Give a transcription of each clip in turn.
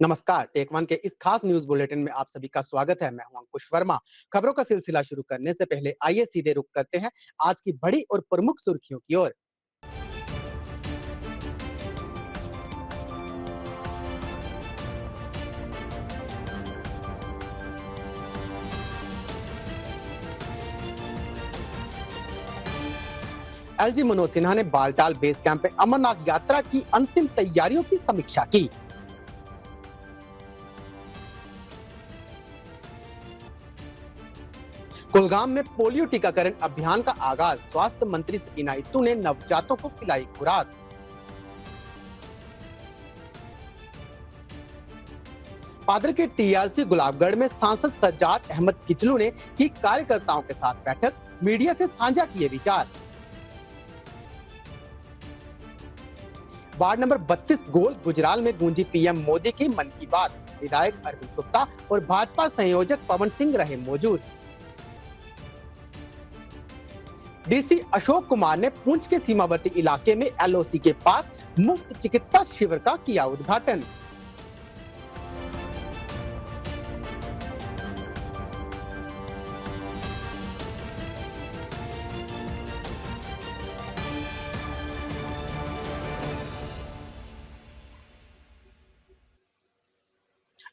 नमस्कार, take one के इस खास न्यूज बुलेटिन में आप सभी का स्वागत है। मैं हूं अंकुश वर्मा। खबरों का सिलसिला शुरू करने से पहले आइए सीधे रुख करते हैं आज की बड़ी और प्रमुख सुर्खियों की ओर। एलजी मनोज सिन्हा ने बालटाल बेस कैंप में अमरनाथ यात्रा की अंतिम तैयारियों की समीक्षा की। कुलगाम में पोलियो टीकाकरण अभियान का आगाज। स्वास्थ्य मंत्री सकीना इत्तू ने नवजातों को पिलाई खुराक। पादर के टीआरसी गुलाबगढ़ में सांसद सज्जाद अहमद किचलू ने की कार्यकर्ताओं के साथ बैठक, मीडिया से साझा किए विचार। वार्ड नंबर 32 गोल गुजराल में गूंजी पीएम मोदी की मन की बात। विधायक अरविंद गुप्ता और भाजपा संयोजक पवन सिंह रहे मौजूद। डीसी अशोक कुमार ने पुंछ के सीमावर्ती इलाके में एलओसी के पास मुफ्त चिकित्सा शिविर का किया उद्घाटन।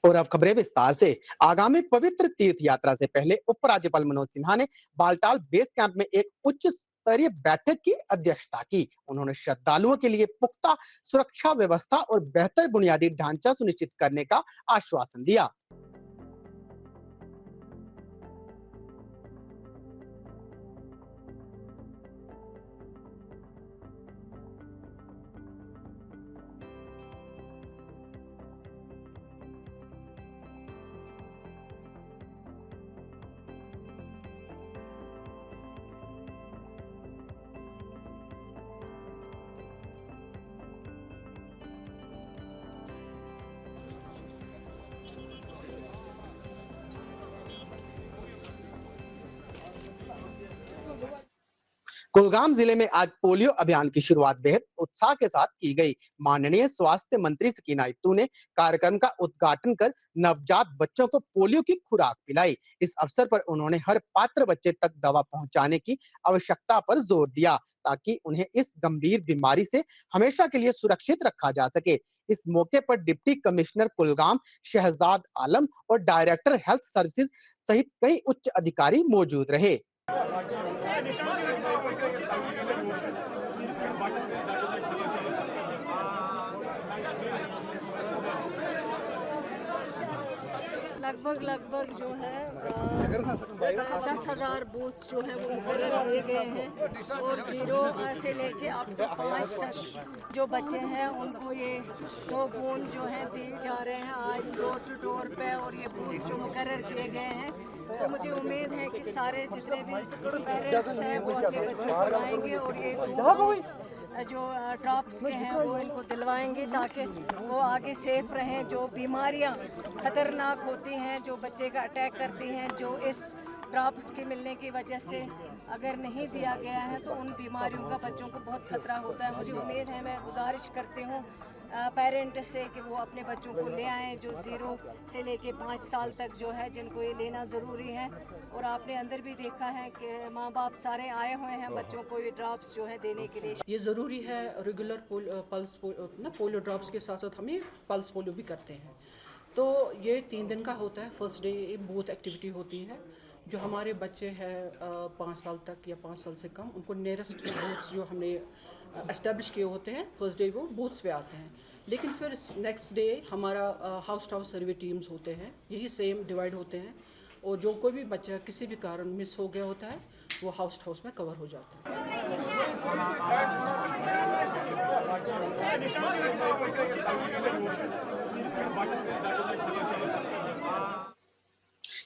और अब खबरें विस्तार से। आगामी पवित्र तीर्थ यात्रा से पहले उपराज्यपाल मनोज सिन्हा ने बालटाल बेस कैंप में एक उच्च स्तरीय बैठक की अध्यक्षता की। उन्होंने श्रद्धालुओं के लिए पुख्ता सुरक्षा व्यवस्था और बेहतर बुनियादी ढांचा सुनिश्चित करने का आश्वासन दिया। कुलगाम जिले में आज पोलियो अभियान की शुरुआत बेहद उत्साह के साथ की गई। माननीय स्वास्थ्य मंत्री सकीना इत्तू ने कार्यक्रम का उद्घाटन कर नवजात बच्चों को पोलियो की खुराक पिलाई। इस अवसर पर उन्होंने हर पात्र बच्चे तक दवा पहुंचाने की आवश्यकता पर जोर दिया ताकि उन्हें इस गंभीर बीमारी से हमेशा के लिए सुरक्षित रखा जा सके। इस मौके पर डिप्टी कमिश्नर कुलगाम शहजाद आलम और डायरेक्टर हेल्थ सर्विसेज सहित कई उच्च अधिकारी मौजूद रहे। लगभग जो है 10,000 बूथ जो है वो मुकर्रर किए गए हैं और 0 से लेके अब से 5 तक जो बच्चे हैं उनको ये 2 बूंद जो है दिए जा रहे हैं आज डोर टू डोर पे। और ये बूथ जो मुकर्रर किए गए हैं तो मुझे उम्मीद है कि सारे जितने भी पेरेंट्स हैं वो अपने बच्चों को लाएंगे और ये जो ड्रॉप्स के हैं वो इनको दिलवाएंगे ताकि वो आगे सेफ रहें। जो बीमारियां खतरनाक होती हैं जो बच्चे का अटैक करती हैं, जो इस ड्रॉप्स के मिलने की वजह से अगर नहीं दिया गया है तो उन बीमारियों का बच्चों को बहुत खतरा होता है। मुझे उम्मीद है, मैं गुजारिश करती हूँ पेरेंट से कि वो अपने बच्चों को ले आएँ जो 0 से लेके 5 साल तक जो है जिनको ये लेना ज़रूरी है। और आपने अंदर भी देखा है कि माँ बाप सारे आए हुए हैं बच्चों को ये ड्रॉप्स जो है देने के लिए। ये ज़रूरी है। रेगुलर पोलियो ड्रॉप्स के साथ साथ हमें पल्स पोलियो भी करते हैं। तो ये 3 दिन का होता है। फर्स्ट डे बूथ एक्टिविटी होती है। जो हमारे बच्चे हैं 5 साल तक या 5 साल से कम, उनको नियरेस्ट बूथ्स जो हमने एस्टेब्लिश किए होते हैं फर्स्ट डे वो बूथ्स पे आते हैं। लेकिन फिर नेक्स्ट डे हमारा house to house survey teams होते हैं, यही सेम डिवाइड होते हैं। और जो कोई भी बच्चा किसी भी कारण मिस हो गया होता है वो हाउस टू हाउस में कवर हो जाता है।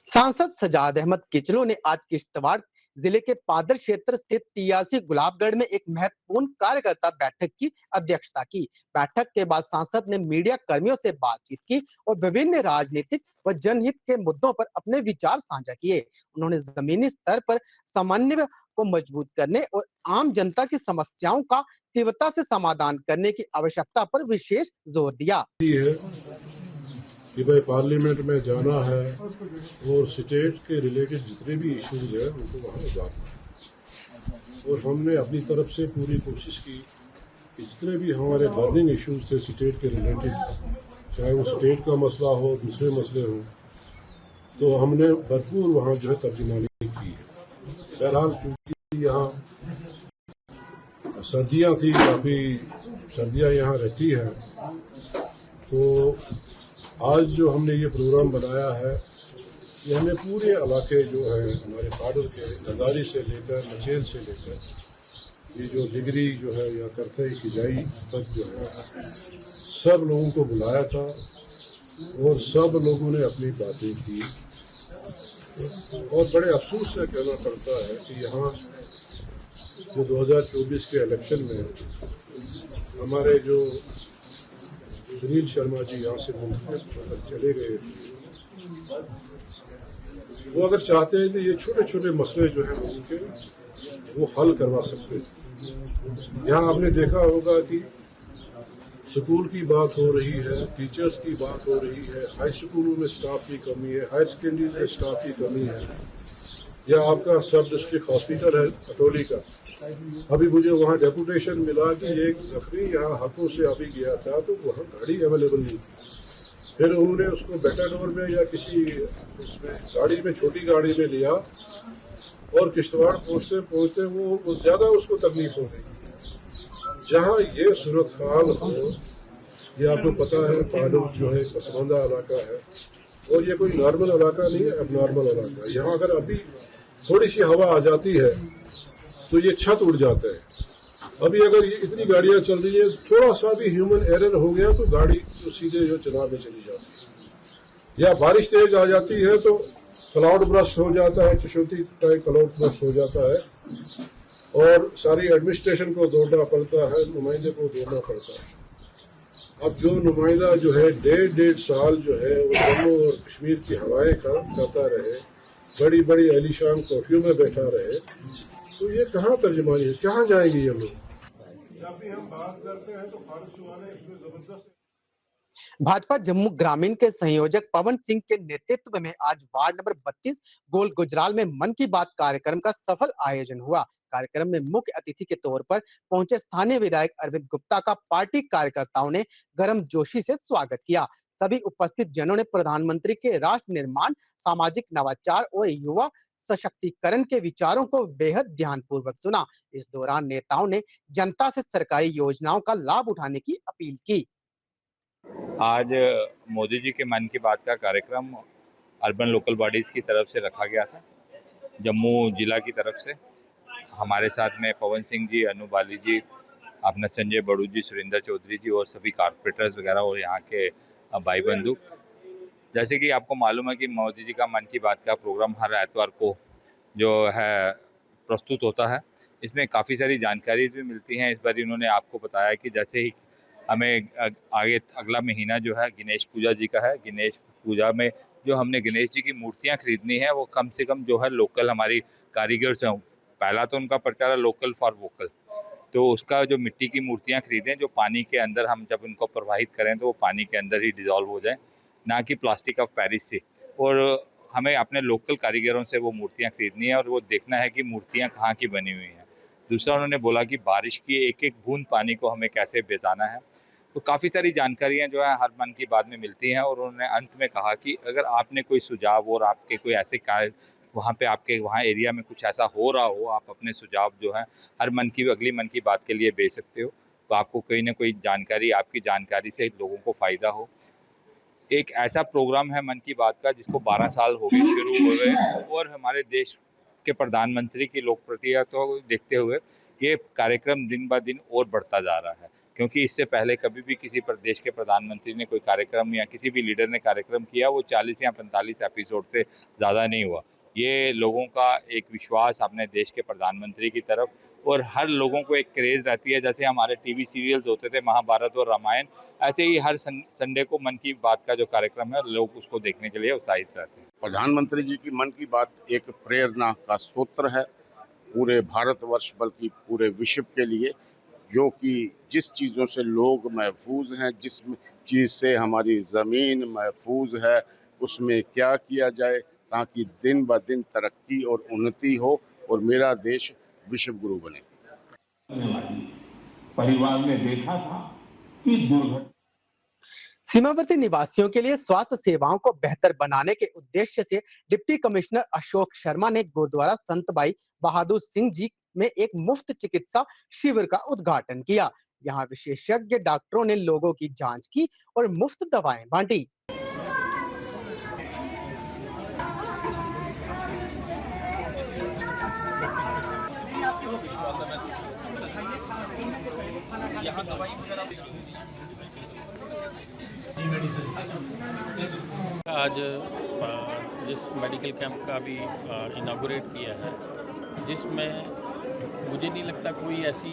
सांसद सज्जाद अहमद किचलू ने आज किश्तवाड़ जिले के पादर क्षेत्र स्थित टीआरसी गुलाबगढ़ में एक महत्वपूर्ण कार्यकर्ता बैठक की अध्यक्षता की। बैठक के बाद सांसद ने मीडिया कर्मियों से बातचीत की और विभिन्न राजनीतिक व जनहित के मुद्दों पर अपने विचार साझा किए। उन्होंने जमीनी स्तर पर समन्वय को मजबूत करने और आम जनता की समस्याओं का तीव्रता से समाधान करने की आवश्यकता पर विशेष जोर दिया। कि भाई पार्लियामेंट में जाना है और स्टेट के रिलेटेड जितने भी इश्यूज हैं उनको वहाँ उतारना है। और हमने अपनी तरफ से पूरी कोशिश की कि जितने भी हमारे बर्निंग इश्यूज थे स्टेट के रिलेटेड, चाहे वो स्टेट का मसला हो, दूसरे मसले हो, तो हमने भरपूर वहाँ जो है तर्जुमानी की है। बहरहाल चूँकि यहाँ सर्दियाँ थी, काफ़ी सर्दियाँ यहाँ रहती हैं, तो आज जो हमने ये प्रोग्राम बनाया है ये हमें पूरे इलाके जो है हमारे बॉर्डर के गदारी से लेकर मचेल से लेकर ये जो डिग्री जो है या करथे खिजाई तक जो है सब लोगों को बुलाया था और सब लोगों ने अपनी बातें की। और बड़े अफसोस से कहना पड़ता है कि यहाँ जो 2024 के इलेक्शन में हमारे जो सुनील शर्मा जी यहाँ से मुंतकिल चले गए, वो अगर चाहते हैं कि ये छोटे छोटे मसले जो हैं उनके वो हल करवा सकते हैं। यहाँ आपने देखा होगा कि स्कूल की बात हो रही है, टीचर्स की बात हो रही है, हाई स्कूलों में स्टाफ की कमी है, हायर सेकेंडरीज में स्टाफ की कमी है, या आपका सब डिस्ट्रिक्ट हॉस्पिटल है अटोली का। अभी मुझे वहाँ डेपुटेशन मिला कि एक जख्मी यहाँ हाथों से अभी गया था तो वहाँ गाड़ी अवेलेबल नहीं थी। फिर उन्होंने उसको बेटाडोर में या किसी उसमें गाड़ी में, छोटी गाड़ी में लिया और किश्तवाड़ पहुँचते पहुँचते वो ज़्यादा उसको तकलीफ हो गई। जहाँ ये सूरत हाल हो, ये आपको पता है पहाड़ों जो है पसमानदा इलाका है और ये कोई नॉर्मल इलाका नहीं है, अब नॉर्मल इलाका है। यहाँ अगर अभी थोड़ी सी हवा आ जाती है तो ये छत उड़ जाता है। अभी अगर ये इतनी गाड़ियां चल रही है, थोड़ा सा भी ह्यूमन एरर हो गया तो गाड़ी जो सीधे जो चनाब में चली जाती है, या बारिश तेज आ जाती है तो क्लाउड ब्रस्ट हो जाता है, चशोती टाइप क्लाउड ब्रस्ट हो जाता है और सारी एडमिनिस्ट्रेशन को दौड़ना पड़ता है, नुमाइंदे को दौड़ना पड़ता है। अब जो नुमाइंदा जो है 1.5 साल जो है वो जम्मू और कश्मीर की हवाएं करता रहे, बड़ी बड़ी आलीशान कोठियों में बैठा रहे, तो ये कहाँ तर्जुमानी है, कहाँ जाएंगे ये लोग। जब भी हम बात करते हैं तो फारूक वाले इसमें जबरदस्त। भाजपा जम्मू ग्रामीण के संयोजक पवन सिंह के नेतृत्व में आज वार्ड नंबर 32 गोल गुजराल में मन की बात कार्यक्रम का सफल आयोजन हुआ। कार्यक्रम में मुख्य अतिथि के तौर पर पहुंचे स्थानीय विधायक अरविंद गुप्ता का पार्टी कार्यकर्ताओं ने गर्मजोशी से स्वागत किया। सभी उपस्थित जनों ने प्रधानमंत्री के राष्ट्र निर्माण, सामाजिक नवाचार और युवा सशक्तिकरण के विचारों को बेहद ध्यानपूर्वक सुना। इस दौरान नेताओं ने जनता से सरकारी योजनाओं का लाभ उठाने की अपील की। आज मोदी जी के मन की बात का कार्यक्रम अर्बन लोकल बॉडीज़ की तरफ से रखा गया था। जम्मू जिला की तरफ से हमारे साथ में पवन सिंह जी, अनु बाली जी, अपना संजय बड़ू जी, सुरेंद्र चौधरी जी और सभी कारपोरेटर्स वगैरह और यहाँ के भाई बंधु। जैसे कि आपको मालूम है कि मोदी जी का मन की बात का प्रोग्राम हर एतवार को जो है प्रस्तुत होता है। इसमें काफ़ी सारी जानकारी भी मिलती हैं। इस बार इन्होंने आपको बताया कि जैसे ही हमें आगे अगला महीना जो है गणेश पूजा जी का है, गणेश पूजा में जो हमने गणेश जी की मूर्तियां खरीदनी है वो कम से कम जो है लोकल हमारी कारीगर से, पहला तो उनका प्रचार है लोकल फॉर वोकल, तो उसका जो मिट्टी की मूर्तियां खरीदें जो पानी के अंदर हम जब उनको प्रवाहित करें तो वो पानी के अंदर ही डिज़ोल्व हो जाए, ना कि प्लास्टिक ऑफ पेरिस से। और हमें अपने लोकल कारीगरों से वो मूर्तियाँ खरीदनी है और वो देखना है कि मूर्तियाँ कहाँ की बनी हुई हैं। दूसरा उन्होंने बोला कि बारिश की एक एक बूंद पानी को हमें कैसे बचाना है। तो काफ़ी सारी जानकारियाँ जो है हर मन की बात में मिलती हैं और उन्होंने अंत में कहा कि अगर आपने कोई सुझाव और आपके कोई ऐसे कार्य वहाँ पे आपके वहाँ एरिया में कुछ ऐसा हो रहा हो, आप अपने सुझाव जो है हर अगली मन की बात के लिए भेज सकते हो। तो आपको कोई ना कोई जानकारी, आपकी जानकारी से लोगों को फ़ायदा हो। एक ऐसा प्रोग्राम है मन की बात का जिसको 12 साल हो गए शुरू हुए और हमारे देश के प्रधानमंत्री की लोकप्रियता को देखते हुए ये कार्यक्रम दिन ब दिन और बढ़ता जा रहा है, क्योंकि इससे पहले कभी भी किसी प्रदेश के प्रधानमंत्री ने कोई कार्यक्रम या किसी भी लीडर ने कार्यक्रम किया वो 40 या 45 एपिसोड से ज़्यादा नहीं हुआ। ये लोगों का एक विश्वास अपने देश के प्रधानमंत्री की तरफ, और हर लोगों को एक क्रेज़ रहती है। जैसे हमारे टीवी सीरियल्स होते थे महाभारत और रामायण, ऐसे ही हर संडे को मन की बात का जो कार्यक्रम है लोग उसको देखने के लिए उत्साहित रहते हैं। प्रधानमंत्री जी की मन की बात एक प्रेरणा का सूत्र है पूरे भारतवर्ष बल्कि पूरे विश्व के लिए, जो कि जिस चीज़ों से लोग महफूज हैं, जिस चीज़ से हमारी ज़मीन महफूज है, उसमें क्या किया जाए ताकि दिन ब दिन तरक्की और उन्नति हो और मेरा देश विश्व गुरु बने। परिवार ने देखा था कि दुर्घटना सीमावर्ती निवासियों के लिए स्वास्थ्य सेवाओं को बेहतर बनाने के उद्देश्य से डिप्टी कमिश्नर अशोक शर्मा ने गुरुद्वारा संत भाई बहादुर सिंह जी में एक मुफ्त चिकित्सा शिविर का उद्घाटन किया। यहाँ विशेषज्ञ डॉक्टरों ने लोगों की जांच की और मुफ्त दवाएं बांटी। आज जिस मेडिकल कैंप का भी इनागुरेट किया है, जिसमें मुझे नहीं लगता कोई ऐसी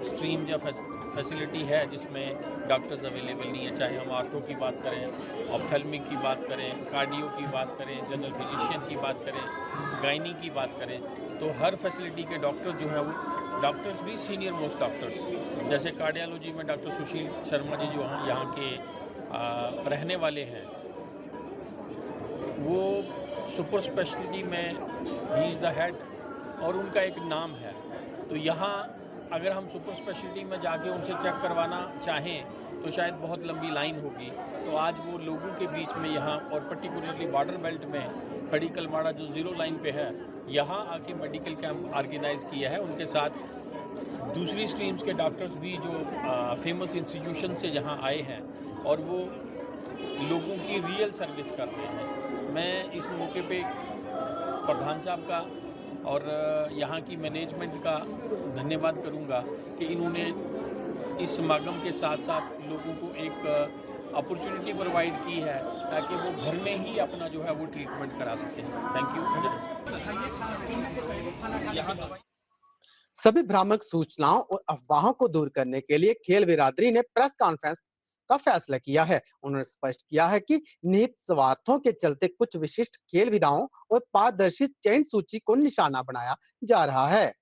स्ट्रीम या फैसिलिटी है जिसमें डॉक्टर्स अवेलेबल नहीं है। चाहे हम आर्थो की बात करें, ऑप्थेल्मिक की बात करें, कार्डियो की बात करें, जनरल फिजिशियन की बात करें, गायनी की बात करें, तो हर फैसिलिटी के डॉक्टर्स जो हैं वो डॉक्टर्स भी सीनियर मोस्ट डॉक्टर्स, जैसे कार्डियोलॉजी में डॉक्टर सुशील शर्मा जी जो यहाँ के रहने वाले हैं, वो सुपर स्पेशलिटी में ही इज़ द हेड और उनका एक नाम है। तो यहाँ अगर हम सुपर स्पेशलिटी में जाके उनसे चेक करवाना चाहें तो शायद बहुत लंबी लाइन होगी। तो आज वो लोगों के बीच में यहाँ और पर्टिकुलरली बॉर्डर बेल्ट में खड़ी कलमाड़ा जो ज़ीरो लाइन पे है, यहाँ आके मेडिकल कैंप ऑर्गेनाइज़ किया है। उनके साथ दूसरी स्ट्रीम्स के डॉक्टर्स भी जो फेमस इंस्टीट्यूशन से यहाँ आए हैं और वो लोगों की रियल सर्विस कर रहे हैं। मैं इस मौके पे प्रधान साहब का और यहाँ की मैनेजमेंट का धन्यवाद करूँगा कि इन्होंने इस समागम के साथ साथ लोगों को एक अपॉर्चुनिटी प्रोवाइड की है ताकि वो घर में ही अपना जो है वो ट्रीटमेंट करा सकें। Thank you. सभी भ्रामक सूचनाओं और अफवाहों को दूर करने के लिए खेल बिरादरी ने प्रेस कॉन्फ्रेंस का फैसला किया है। उन्होंने स्पष्ट किया है कि निहित स्वार्थों के चलते कुछ विशिष्ट खेल विधाओं और पारदर्शी चयन सूची को निशाना बनाया जा रहा है।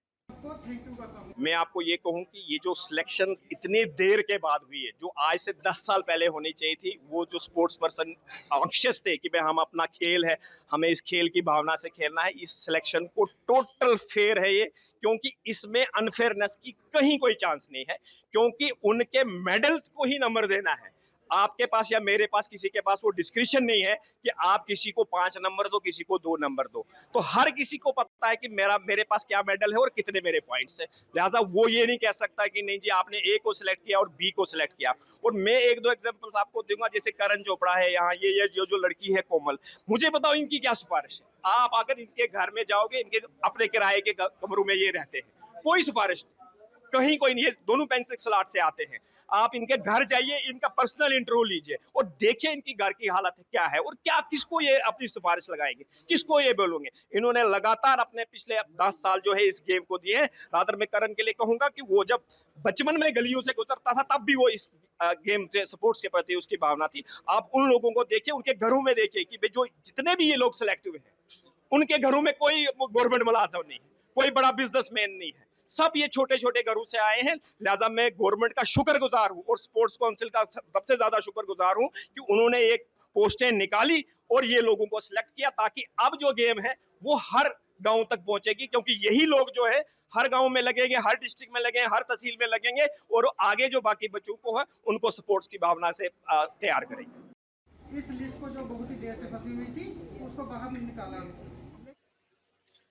मैं आपको ये कहूं कि ये जो सिलेक्शन इतनी देर के बाद हुई है, जो आज से 10 साल पहले होनी चाहिए थी, वो जो स्पोर्ट्स पर्सन अंशियस थे कि भाई हम अपना खेल है, हमें इस खेल की भावना से खेलना है, इस सिलेक्शन को टोटल फेयर है ये, क्योंकि इसमें अनफेयरनेस की कहीं कोई चांस नहीं है, क्योंकि उनके मेडल्स को ही नंबर देना है। आपके पास या मेरे पास किसी के पास वो डिस्क्रिप्शन नहीं है कि आप किसी को 5 नंबर दो, किसी को 2 नंबर दो। तो हर किसी को पता है कि मेरे पास क्या मेडल है और कितने मेरे पॉइंट्स है। लिहाजा वो ये नहीं कह सकता कि नहीं जी आपने ए को सिलेक्ट किया और बी को सिलेक्ट किया। और मैं 1-2 एग्जांपल्स आपको दूंगा, जैसे करण चोपड़ा है यहाँ, ये जो लड़की है कोमल, मुझे बताओ इनकी क्या सिफारिश है। आप अगर इनके घर में जाओगे, इनके अपने किराए के कमरों में ये रहते हैं, कोई सिफारिश कहीं कोई नहीं है, दोनों पेंसिल सलाट से आते हैं। आप इनके घर जाइए, इनका पर्सनल इंटरव्यू लीजिए और देखिए इनकी घर की हालत क्या है और क्या किसको ये अपनी सिफारिश लगाएंगे, किसको ये बोलेंगे। इन्होंने लगातार अपने पिछले 10 साल जो है इस गेम को दिए हैं। रादर मैं करण के लिए कहूंगा कि वो जब बचपन में गलियों से गुजरता था तब भी वो इस गेम से स्पोर्ट्स के प्रति उसकी भावना थी। आप उन लोगों को देखिए, उनके घरों में देखिए कि जो जितने भी ये लोग सिलेक्ट हुए हैं उनके घरों में कोई गवर्नमेंट मुलाजिम नहीं है, कोई बड़ा बिजनेसमैन नहीं है, सब ये छोटे छोटे घरों से आए हैं। लिहाजा मैं गवर्नमेंट का शुक्रगुजार हूं और स्पोर्ट्स काउंसिल का सबसे ज्यादा शुक्रगुजार हूं कि उन्होंने एक पोस्टें निकाली और ये लोगों को सिलेक्ट किया, ताकि अब जो गेम है वो हर गांव तक पहुंचेगी, क्योंकि यही लोग जो है हर गांव में लगेंगे, हर डिस्ट्रिक्ट में लगेंगे, हर तहसील में लगेंगे और आगे जो बाकी बच्चों को है उनको स्पोर्ट्स की भावना से तैयार करेंगे। इस लिस्ट को जो बहुत ही देर से फंसी हुई थी उसको बाहर निकाला।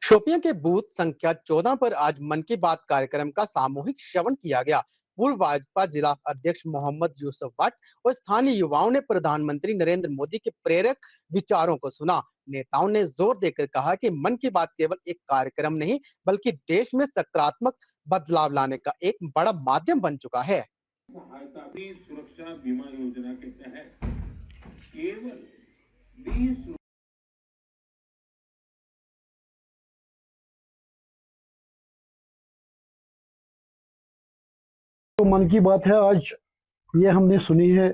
शोपियां के बूथ संख्या 14 पर आज मन की बात कार्यक्रम का सामूहिक श्रवण किया गया। पूर्व भाजपा जिला अध्यक्ष मोहम्मद यूसुफ भट्ट और स्थानीय युवाओं ने प्रधानमंत्री नरेंद्र मोदी के प्रेरक विचारों को सुना। नेताओं ने जोर देकर कहा कि मन की बात केवल एक कार्यक्रम नहीं बल्कि देश में सकारात्मक बदलाव लाने का एक बड़ा माध्यम बन चुका है। सुरक्षा बीमा योजना के तहत केवल 20 तो मन की बात है आज ये हमने सुनी है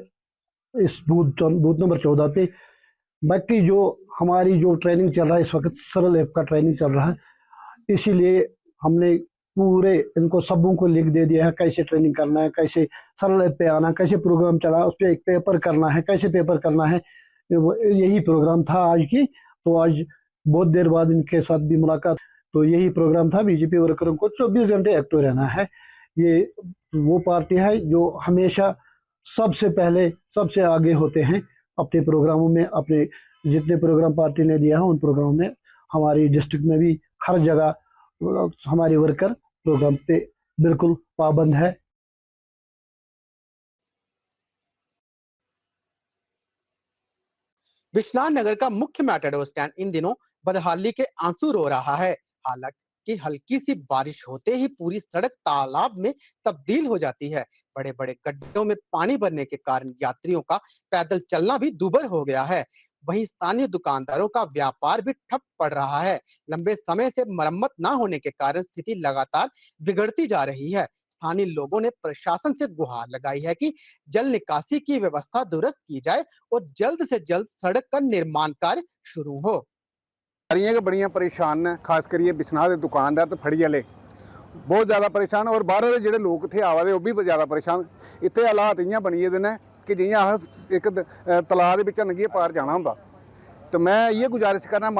इस बूथ नंबर 14 पे। बाकी जो हमारी जो ट्रेनिंग चल रहा है इस वक्त सरल ऐप का ट्रेनिंग चल रहा है, इसीलिए हमने पूरे इनको सबों को लिंक दे दिया है, कैसे ट्रेनिंग करना है, कैसे सरल ऐप पे आना, कैसे प्रोग्राम चला, उस पर एक पेपर करना है, कैसे पेपर करना है। यही प्रोग्राम था आज की। तो आज बहुत देर बाद इनके साथ भी मुलाकात। तो यही प्रोग्राम था, बीजेपी वर्करों को 24 घंटे एक्टिव रहना है। ये वो पार्टी है जो हमेशा सबसे पहले सबसे आगे होते हैं अपने प्रोग्रामों में। अपने जितने प्रोग्राम पार्टी ने दिया है उन प्रोग्रामों में हमारी डिस्ट्रिक्ट में भी हर जगह हमारे वर्कर प्रोग्राम पे बिल्कुल पाबंद है। बिश्नान नगर का मुख्य मैटाडोर स्टैंड इन दिनों बदहाली के आंसू रो रहा है। हालांकि हल्की सी बारिश होते ही पूरी सड़क तालाब में तब्दील हो जाती है। बड़े बड़े गड्ढों में पानी भरने के कारण यात्रियों का पैदल चलना भी दूभर हो गया है। वहीं स्थानीय दुकानदारों का व्यापार भी ठप पड़ रहा है। लंबे समय से मरम्मत न होने के कारण स्थिति लगातार बिगड़ती जा रही है। स्थानीय लोगों ने प्रशासन से गुहार लगाई है कि जल निकासी की व्यवस्था दुरुस्त की जाए और जल्द से जल्द सड़क का निर्माण कार्य शुरू हो। बड़ियां परेशान ने, खास करिए बिश्नाह के दुकानदार तो फड़ी वाले बहुत ज़्यादा परेशान, और बाहर के जो लोग इतने आवा दे वो भी ज़्यादा परेशान। इतने हालात इं बनी दे ने कि जियां अस एक तलाब के नंगिए पार जाना होंदा। तो मैं ये गुजारिश करना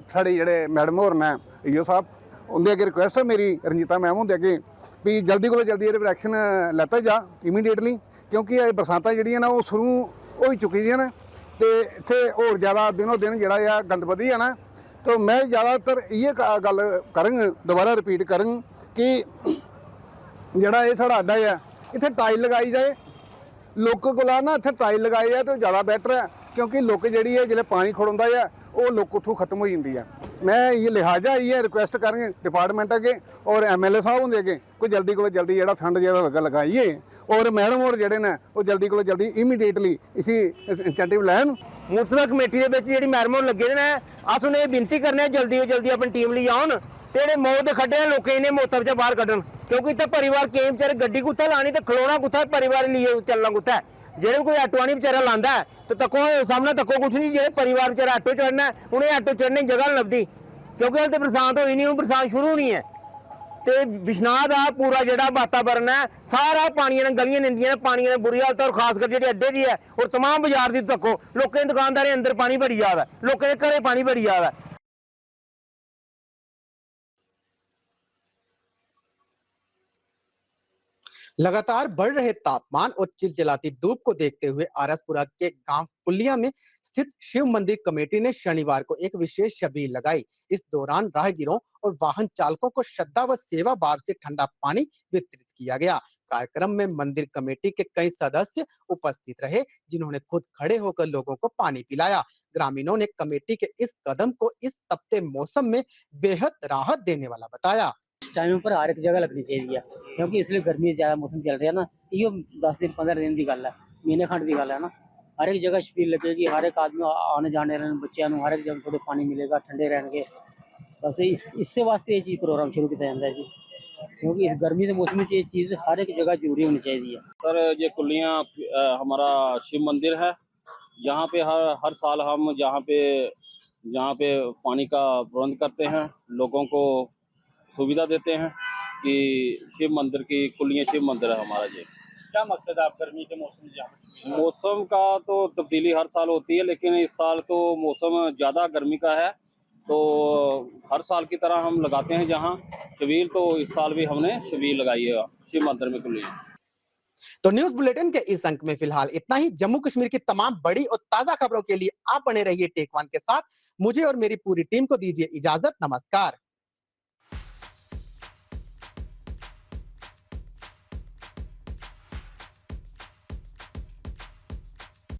साढ़े जोड़े मैडम होर ने ईओ साहब, उनके अगे रिक्वेस्ट है मेरी, रंजीता मैम होंगे अगे भी जल्दी को जल्दी ये एक्शन लैता जा इमीडिएटली, क्योंकि बरसातां जिहड़ियां ना वो शुरू हो चुकी दियां ने ते इत्थे होर ज़्यादा दिनों दिन जिहड़ा गंद वधी जाना। तो मैं ज़्यादातर ये गल करंग, दोबारा रिपीट करंग कि जिहड़ा ये साढ़ा अड्डा है इत्थे टाइल लगाई जाए। लोगों को ना इत्थे टाइल लगाई जाए तो ज़्यादा बैटर है, क्योंकि लोक जिहड़ी है जिसले पानी खड़ोंदा है वो लोक उठों खत्म हो जाती है। मैं ये लिहाजा ये रिक्वेस्ट करेंगे डिपार्टमेंट अगे और MLA साहब होंगे अगे कोई जल्दी को जल्दी जो फंड जो लगाइए, और मैडम और जोड़े ने वो जल्दी को जल्दी इमीडिएटली इसी इंसेंटिव लैन। म्युनिसिपल कमेटी के मैडम होर लगे ने, अस उन्हें विनती करने जल्दी जल्दी अपनी टीम ली आउन ते जेह्ड़े मौत दे खड्डे लोकें इन्हें मौतां चा बाहर कड्ढन, क्योंकि इत्थे परिवार केईं बेचारे गड्डी कुत्थै लानी ते खलोना कुत्थै, परिवार लिए चलना कुत्थै। जेह्ड़े कोई ऑटो नहीं बेचारा लांदा है तो तको सामने तको कुछ नहीं, जेह्ड़े परिवार बेचारा ऑटो चढ़ना है उन्हें ऑटो चढ़ने की जगह नहीं लभदी, क्योंकि हल्ले बरसात होई नहीं, बरसात शुरू नहीं है। तो बिश्नाह का पूरा जो वातावरण है सारा पानी ने गलियां निंदियां पानी ने बुरी हालत, और खासकर जी अड्डे की है और तमाम बाजार की तको लोगों दुकानदारें अंदर पानी भरी जा रहा है, लोगों के घरें पानी भरी जा रहा है। लगातार बढ़ रहे तापमान और चिलचिलाती धूप को देखते हुए आरसपुरा के गांव पुलिया में स्थित शिव मंदिर कमेटी ने शनिवार को एक विशेष छबील लगाई। इस दौरान राहगीरों और वाहन चालकों को श्रद्धा व सेवा भाव से ठंडा पानी वितरित किया गया। कार्यक्रम में मंदिर कमेटी के कई सदस्य उपस्थित रहे, जिन्होंने खुद खड़े होकर लोगों को पानी पिलाया। ग्रामीणों ने कमेटी के इस कदम को इस तपते मौसम में बेहद राहत देने वाला बताया। इस टाइम पर हर एक जगह लगनी चाहिए, क्योंकि इसलिए गर्मी ज्यादा मौसम चल रहा है ना, यो 10 दिन 15 दिन की गल है, महीने खंड की गल है ना। हर एक जगह छबील लगेगी, हर एक आदमी आने जाने बच्चों को हर एक जगह थोड़े पानी मिलेगा, ठंडे रहने बस इससे वास्ते ये चीज़ प्रोग्राम शुरू किया जाता है जी, क्योंकि इस गर्मी के मौसम में ये चीज़ हर एक जगह जरूरी होनी चाहिए। सर ये कुल्लियाँ हमारा शिव मंदिर है, यहाँ पे हर साल हम जहाँ पे पानी का प्रबंध करते हैं, लोगों को सुविधा देते हैं कि शिव मंदिर की कुल्लियाँ शिव मंदिर है हमारा। जी क्या मकसद है आप गर्मी के मौसम मौसम का तो तब्दीली हर साल होती है, लेकिन इस साल तो मौसम ज़्यादा गर्मी का है, तो हर साल की तरह हम लगाते हैं जहाँ शबील, तो इस साल भी हमने शबील लगाई है शिव मंदिर में कुल्लियाँ। तो न्यूज बुलेटिन के इस अंक में फिलहाल इतना ही। जम्मू कश्मीर की तमाम बड़ी और ताजा खबरों के लिए आप बने रहिए टेक वन के साथ। मुझे और मेरी पूरी टीम को दीजिए इजाजत। नमस्कार।